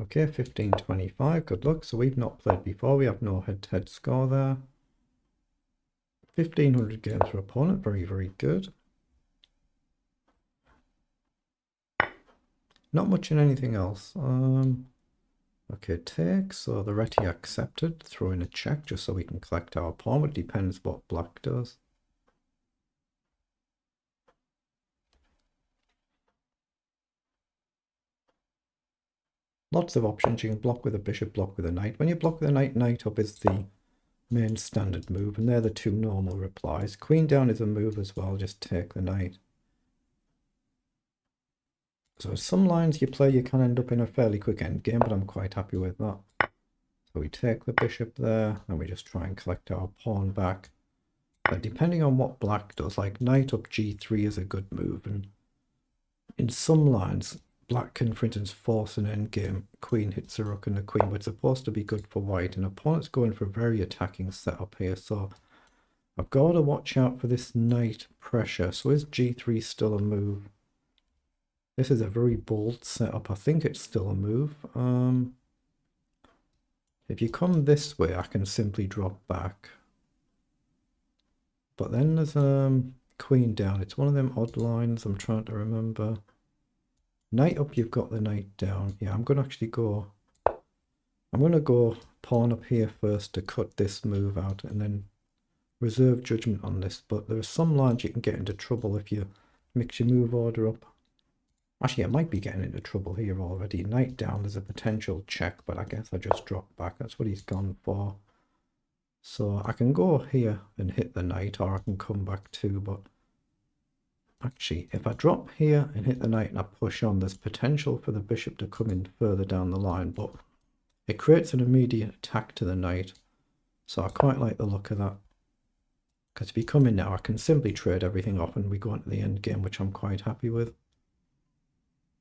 Okay, 15-25, good luck. So we've not played before, we have no head-to-head score there. 1500 games for opponent, very, very good. Not much in anything else. Okay, take, so the reti accepted, throw in a check just so we can collect our pawn. It depends what black does. Lots of options. You can block with a bishop, block with a knight. When you block with a knight, knight up is the main standard move, and they're the two normal replies. Queen down is a move as well, just take the knight. So some lines you play, you can end up in a fairly quick end game, but I'm quite happy with that. So we take the bishop there, and we just try and collect our pawn back. But depending on what black does, like knight up g3 is a good move, and in some lines, black can, for instance, force an endgame. Queen hits the rook and the queen, but it's supposed to be good for white. And opponent's going for a very attacking setup here, so I've got to watch out for this knight pressure. So is g3 still a move? This is a very bold setup. I think it's still a move. If you come this way, I can simply drop back. But then there's queen down. It's one of them odd lines I'm trying to remember. Knight up, you've got the knight down. Yeah, I'm going to actually go... I'm going to go pawn up here first to cut this move out and then reserve judgment on this. But there are some lines you can get into trouble if you mix your move order up. Actually, I might be getting into trouble here already. Knight down, there's a potential check, but I guess I just drop back. That's what he's gone for. So I can go here and hit the knight, or I can come back too, but actually, if I drop here and hit the knight and I push on, there's potential for the bishop to come in further down the line, but it creates an immediate attack to the knight. So I quite like the look of that. Because if you come in now, I can simply trade everything off and we go into the end game, which I'm quite happy with.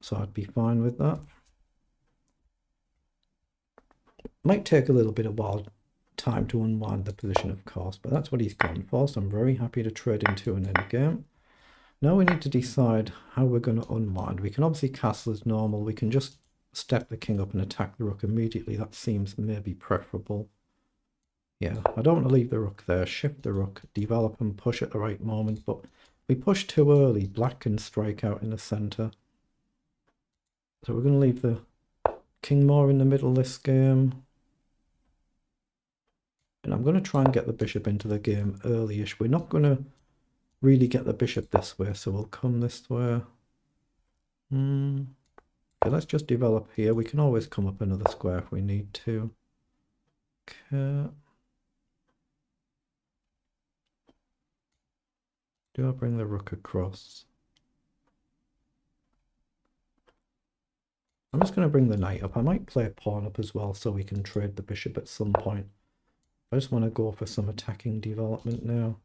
So I'd be fine with that. Might take a little bit of while time to unwind the position, of course, but that's what he's gone for, so I'm very happy to trade into an end game. Now we need to decide how we're going to unwind. We can obviously castle as normal. We can just step the king up and attack the rook immediately. That seems maybe preferable. Yeah, I don't want to leave the rook there. Shift the rook, develop and push at the right moment. But if we push too early, black can strike out in the centre. So we're going to leave the king more in the middle this game. And I'm going to try and get the bishop into the game early-ish. We're not going to really get the bishop this way, so we'll come this way. Okay, let's just develop here. We can always come up another square if we need to. Okay. Do I bring the rook across? I'm just going to bring the knight up. I might play a pawn up as well so we can trade the bishop at some point. I just want to go for some attacking development now.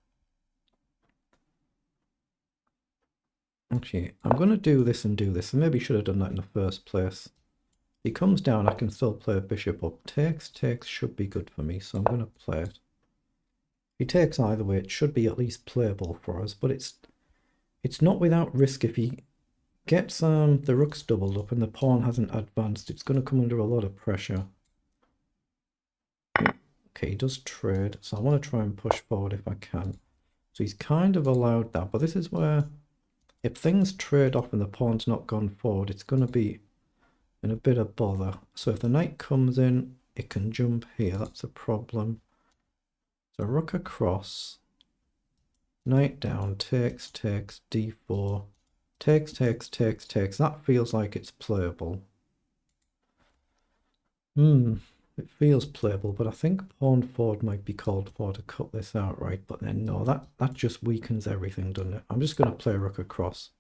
Actually, I'm going to do this and do this. I maybe should have done that in the first place. He comes down, I can still play a bishop up. Takes should be good for me, so I'm going to play it. If he takes either way, it should be at least playable for us, but it's not without risk. If he gets the rooks doubled up and the pawn hasn't advanced, it's going to come under a lot of pressure. Okay, he does trade, so I want to try and push forward if I can. So he's kind of allowed that, but this is where if things trade off and the pawn's not gone forward, it's going to be in a bit of bother. So if the knight comes in, it can jump here. That's a problem. So rook across, knight down, takes, d4, takes. That feels like it's playable. It feels playable, but I think pawn forward might be called for to cut this outright. But then no, that just weakens everything, doesn't it? I'm just going to play rook across.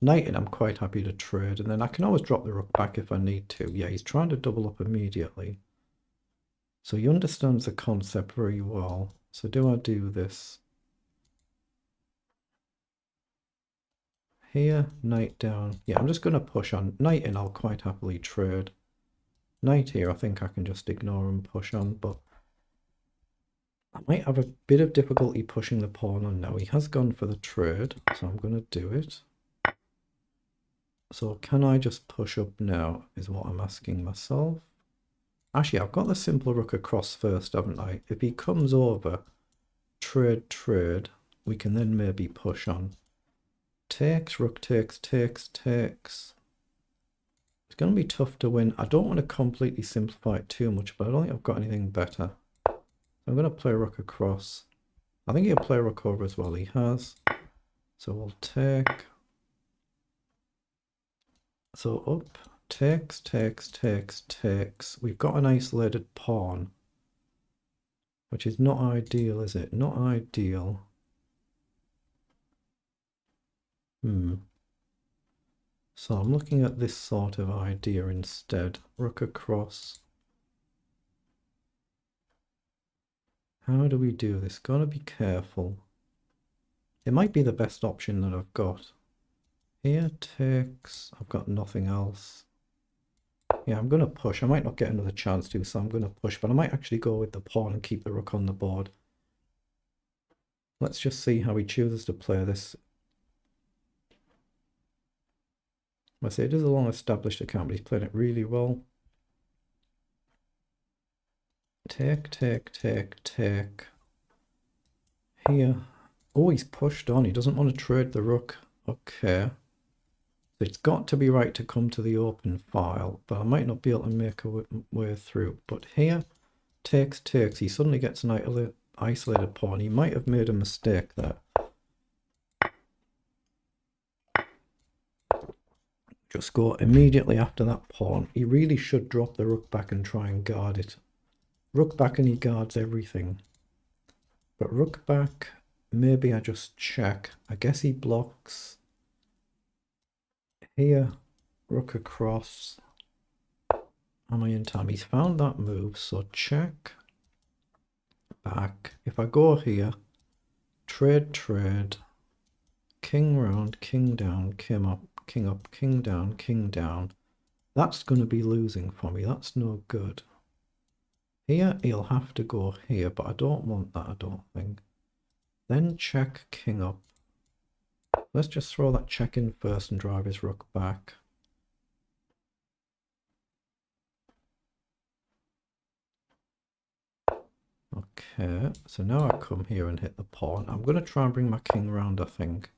Knight in, I'm quite happy to trade, and then I can always drop the rook back if I need to. Yeah, he's trying to double up immediately. So he understands the concept very well. So do I do this? Here, knight down. Yeah, I'm just going to push on. Knight in, I'll quite happily trade. Knight here, I think I can just ignore and push on, but I might have a bit of difficulty pushing the pawn on now. He has gone for the trade, so I'm going to do it. So can I just push up now is what I'm asking myself. Actually, I've got the simple rook across first, haven't I? If he comes over, trade, we can then maybe push on. Takes, rook takes, takes. It's going to be tough to win. I don't want to completely simplify it too much, but I don't think I've got anything better. So I'm going to play rook across. I think he'll play rook over as well. He has. So we'll take. So up, takes. We've got an isolated pawn, which is not ideal, is it? Not ideal. So I'm looking at this sort of idea instead. Rook across. How do we do this? Gotta be careful. It might be the best option that I've got. Here takes. I've got nothing else. Yeah, I'm going to push. I might not get another chance to, so I'm going to push. But I might actually go with the pawn and keep the rook on the board. Let's just see how he chooses to play this. I say it is a long-established account, but he's playing it really well. Take. Here. Oh, he's pushed on. He doesn't want to trade the rook. Okay. So it's got to be right to come to the open file, but I might not be able to make a way through. But here, takes. He suddenly gets an isolated pawn. He might have made a mistake there. Just go immediately after that pawn. He really should drop the rook back and try and guard it. Rook back and he guards everything. But rook back, maybe I just check. I guess he blocks. Here, rook across. Am I in time? He's found that move, so check. Back. If I go here, trade. King round, king down, king up, king down. That's going to be losing for me. That's no good. Here, he'll have to go here, but I don't want that, I don't think. Then check, king up. Let's just throw that check in first and drive his rook back. Okay, so now I come here and hit the pawn. I'm going to try and bring my king round, I think.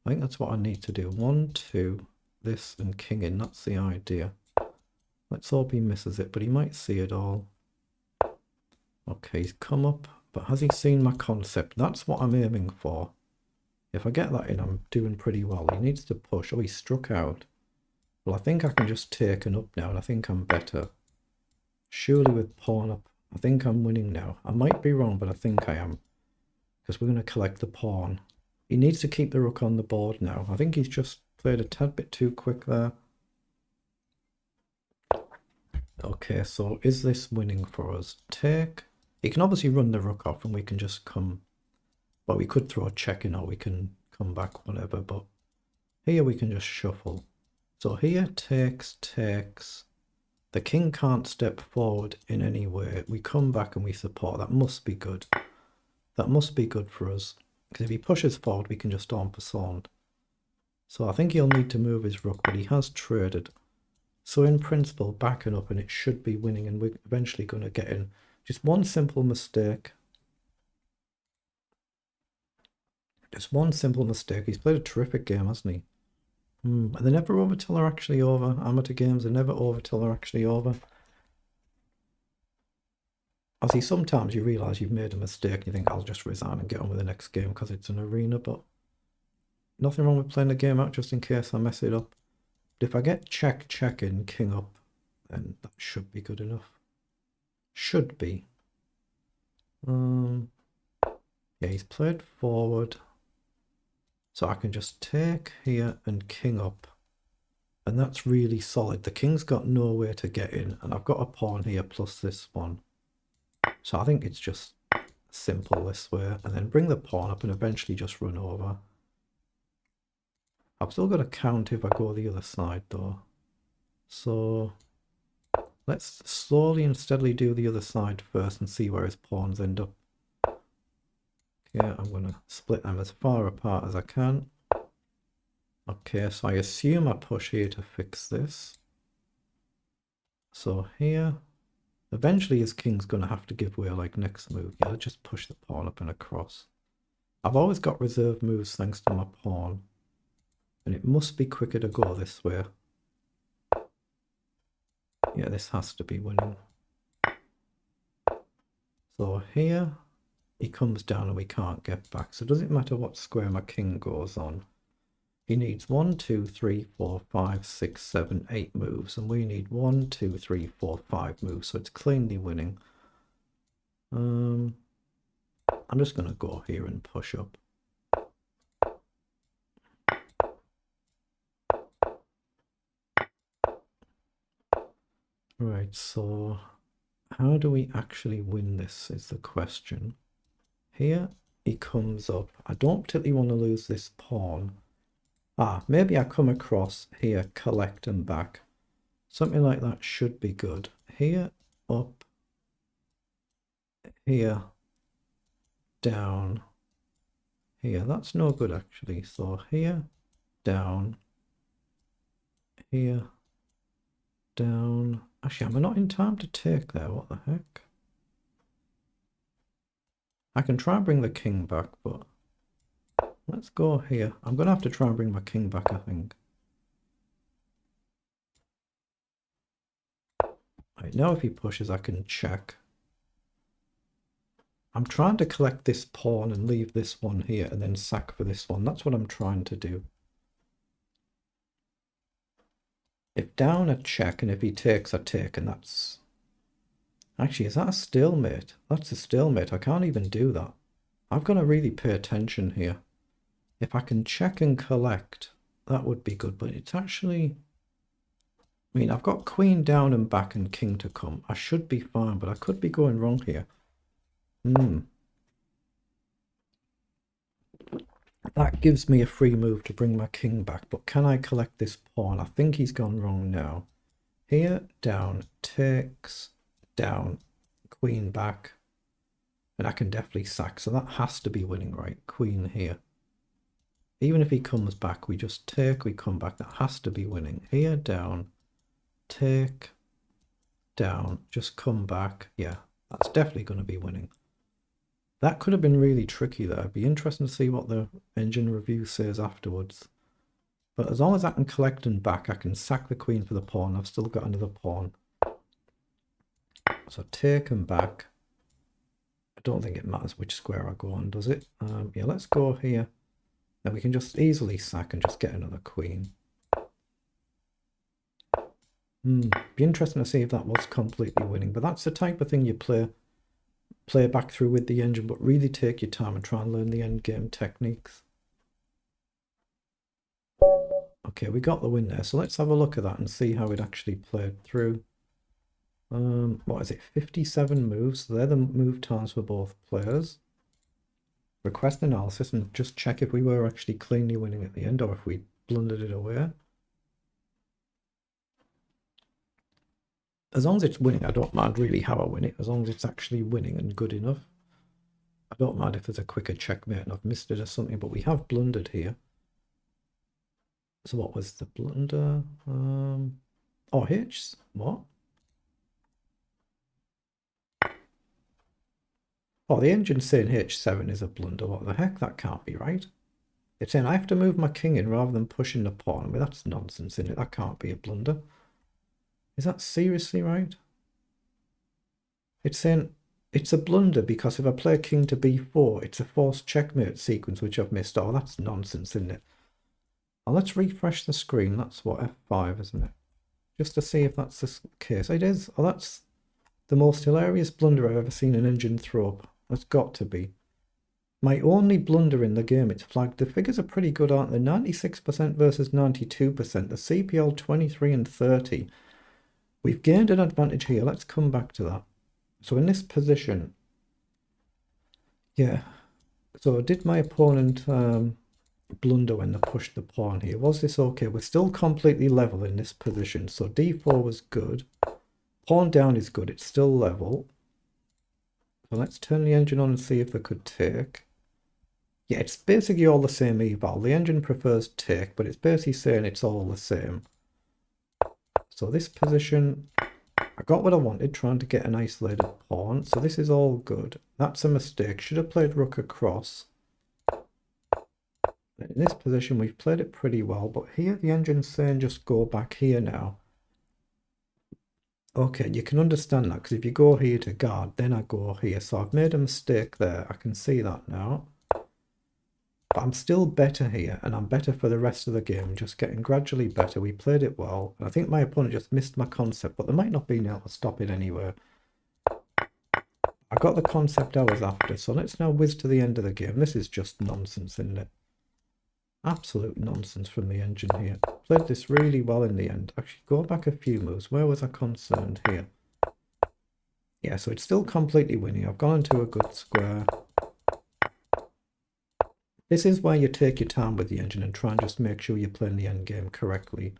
I think that's what I need to do. 1, 2, this and king in. That's the idea. Let's hope he misses it, but he might see it all. Okay, he's come up, but has he seen my concept? That's what I'm aiming for. If I get that in, I'm doing pretty well. He needs to push. Oh, he struck out. Well, I think I can just take an up now, and I think I'm better. Surely with pawn up, I think I'm winning now. I might be wrong, but I think I am. Because we're going to collect the pawn. He needs to keep the rook on the board now. I think he's just played a tad bit too quick there. Okay, so is this winning for us? Take. He can obviously run the rook off and we can just come. Well, we could throw a check in or we can come back, whatever. But here we can just shuffle. So here takes. The king can't step forward in any way. We come back and we support. That must be good. That must be good for us. Because if he pushes forward, we can just en passant. So I think he'll need to move his rook, but he has traded. So in principle, backing up and it should be winning, and we're eventually going to get in. Just one simple mistake. Just one simple mistake. He's played a terrific game, hasn't he? They're never over till they're actually over. Amateur games are never over till they're actually over. Obviously, sometimes you realise you've made a mistake and you think, I'll just resign and get on with the next game because it's an arena, but nothing wrong with playing the game out just in case I mess it up. But if I get check in, king up, then that should be good enough. Should be. Yeah, he's played forward. So I can just take here and king up. And that's really solid. The king's got nowhere to get in. And I've got a pawn here plus this one. So I think it's just simple this way. And then bring the pawn up and eventually just run over. I've still got a count if I go the other side though. So let's slowly and steadily do the other side first and see where his pawns end up. Yeah, I'm going to split them as far apart as I can. Okay, so I assume I push here to fix this. So here, eventually his king's going to have to give way like next move. Yeah, I'll just push the pawn up and across. I've always got reserve moves thanks to my pawn. And it must be quicker to go this way. Yeah, this has to be winning. So here, he comes down and we can't get back. So does it matter what square my king goes on? He needs 1, 2, 3, 4, 5, 6, 7, 8 moves. And we need 1, 2, 3, 4, 5 moves. So it's cleanly winning. I'm just going to go here and push up. Right, so how do we actually win this is the question. Here he comes up. I don't particularly want to lose this pawn. Maybe I come across here, collect and back. Something like that should be good. Here, up. Here, down. Here, that's no good actually. So here, down. Here, down. Actually, am I not in time to take there? What the heck? I can try and bring the king back, but let's go here. I'm going to have to try and bring my king back, I think. Right, now if he pushes, I can check. I'm trying to collect this pawn and leave this one here and then sack for this one. That's what I'm trying to do. If down, I check, and if he takes, I take, and that's... Actually, is that a stalemate? That's a stalemate. I can't even do that. I've got to really pay attention here. If I can check and collect, that would be good, but it's actually... I mean, I've got queen down and back and king to come. I should be fine, but I could be going wrong here. That gives me a free move to bring my king back, but can I collect this pawn? I think he's gone wrong now. Here, down, takes, down, queen back, and I can definitely sack. So that has to be winning, right? Queen here. Even if he comes back, we just take, we come back. That has to be winning. Here, down, take, down, just come back. Yeah, that's definitely going to be winning. That could have been really tricky there. It'd be interesting to see what the engine review says afterwards. But as long as I can collect and back, I can sack the queen for the pawn. I've still got another pawn. So take and back. I don't think it matters which square I go on, does it? Yeah, let's go here. Then we can just easily sack and just get another queen. Be interesting to see if that was completely winning. But that's the type of thing you play back through with the engine, but really take your time and try and learn the end game techniques. Okay, we got the win there, so let's have a look at that and see how it actually played through. What is it, 57 moves? So they're the move times for both players. Request analysis and just check if we were actually cleanly winning at the end or if we blundered it away. As long as it's winning, I don't mind really how I win it, as long as it's actually winning and good enough. I don't mind if there's a quicker checkmate and I've missed it or something, but we have blundered here. So what was the blunder? Oh, H, what? Oh, the engine's saying H7 is a blunder. What the heck? That can't be right. It's saying I have to move my king in rather than pushing the pawn. I mean, that's nonsense, isn't it? That can't be a blunder. Is that seriously right? It's saying it's a blunder because if I play king to b4, it's a forced checkmate sequence, which I've missed. Oh, that's nonsense, isn't it? Well, let's refresh the screen. That's what, F5, isn't it? Just to see if that's the case. It is. Oh, that's the most hilarious blunder I've ever seen an engine throw up. That's got to be. My only blunder in the game, it's flagged. The figures are pretty good, aren't they? 96% versus 92%. The CPL 23 and 30. We've gained an advantage here. Let's come back to that. So in this position, yeah. So did my opponent blunder when they pushed the pawn here? Was this okay? We're still completely level in this position. So d4 was good. Pawn down is good. It's still level. So let's turn the engine on and see if they could take. Yeah, it's basically all the same eval. The engine prefers take, but it's basically saying it's all the same. So this position, I got what I wanted, trying to get an isolated pawn. So this is all good. That's a mistake. Should have played rook across. In this position, we've played it pretty well, but here the engine's saying just go back here now. Okay, you can understand that, because if you go here to guard, then I go here. So I've made a mistake there. I can see that now. But I'm still better here, and I'm better for the rest of the game, just getting gradually better. We played it well, and I think my opponent just missed my concept, but they might not be able to stop it anyway. I got the concept I was after, so let's now whiz to the end of the game. This is just nonsense, isn't it? Absolute nonsense from the engine here. Played this really well in the end. Actually, go back a few moves. Where was I concerned here? Yeah, so it's still completely winning. I've gone into a good square. This is where you take your time with the engine and try and just make sure you're playing the end game correctly.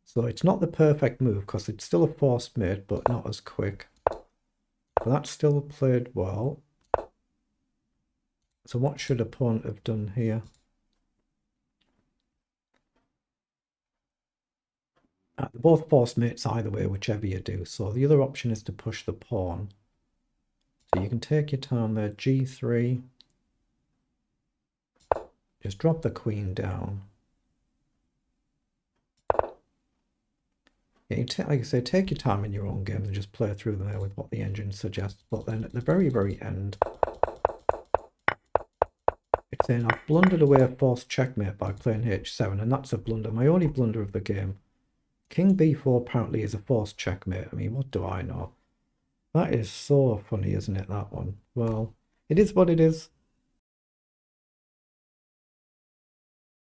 So it's not the perfect move because it's still a forced mate, but not as quick. But that's still played well. So what should opponent have done here? They're both forced mates either way, whichever you do. So the other option is to push the pawn. So you can take your time there, g3. Just drop the queen down. Yeah, like I say, take your time in your own games and just play through there with what the engine suggests. But then at the very, very end, it's saying I've blundered away a forced checkmate by playing h7, and that's a blunder, my only blunder of the game. King b4 apparently is a forced checkmate. I mean, what do I know? That is so funny, isn't it, that one? Well, it is what it is.